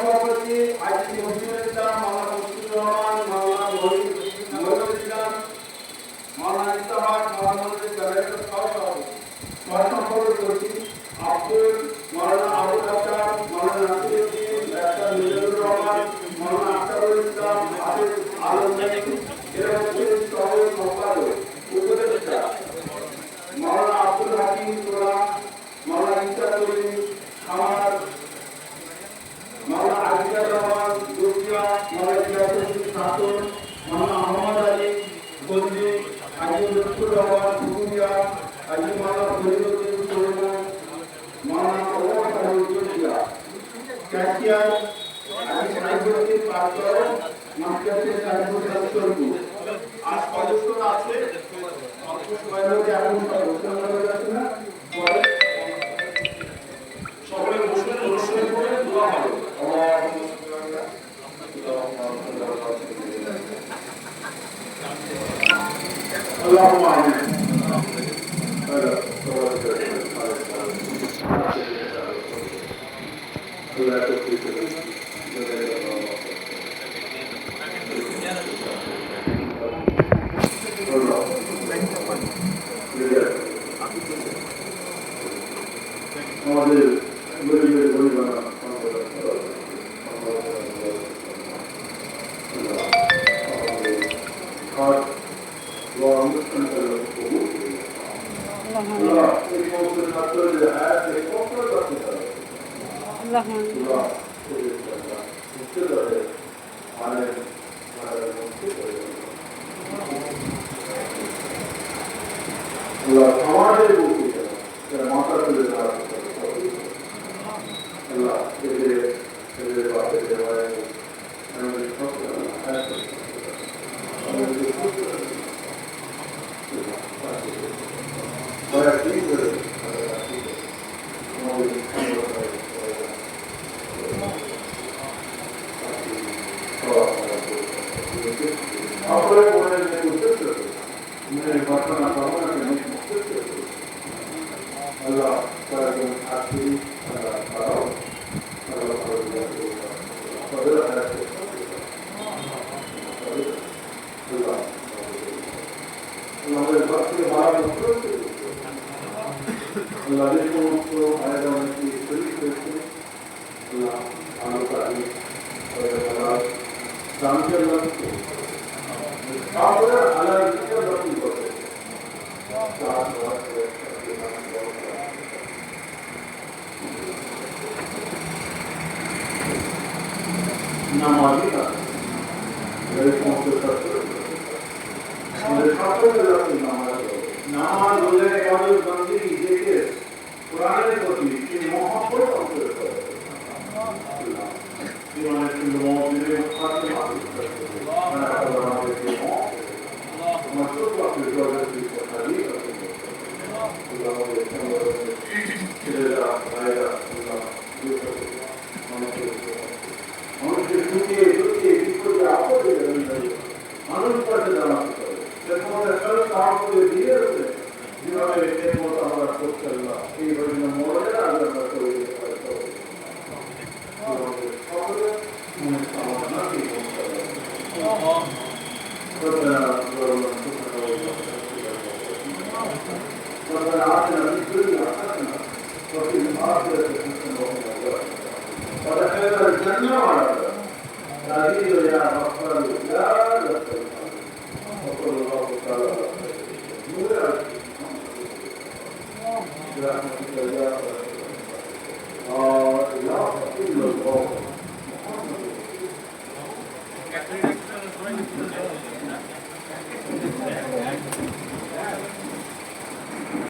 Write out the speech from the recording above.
সভাপতি আইসি মহিউল ইসলাম, মাওলানা মুশফিকুর রহমান, মাওলানা মহিউল ইসলাম, মাওলানা ইসলাম, মাওলানা সহসভাপতি আব্দুল মাওলানা আবুল হাসান, মাওলানা নাসিরউদ্দিন, ডাক্তার মিজানুর রহমান, মাওলানা আখতারুল ইসলাম, হাফিজ আলম এর সহ সম্পাদক উপদেষ্টা মাওলানা আব্দুল হাকিম তোলা, মাওলানা ইসলামী খামার, মাওলানা আজিজুর রহমান দুর্গিয়া, মাওলানা ইয়াসিন খাতুন, মাওলানা আহমদ আলী গঞ্জি, হাজী লুৎফুর রহমান ফুকুরিয়া, হাজী মাওলানা ফরিদউদ্দিন সুরমা, মাওলানা ওমর সাহেব দুর্গিয়া, ক্যাশিয়ার হাজী সাইফুদ্দিন পাটকর, মাস্টার সাইফুল সরকু। আর সদস্যরা আছে সবাই লোক এখন ঘোষণা হয়ে যাচ্ছে না, সকলে বসে অনুষ্ঠান করে দোয়া হবে। اللهم آمين. আমাদের গরিবের গরিবানা সমাজের মাথা তুলে দেওয়া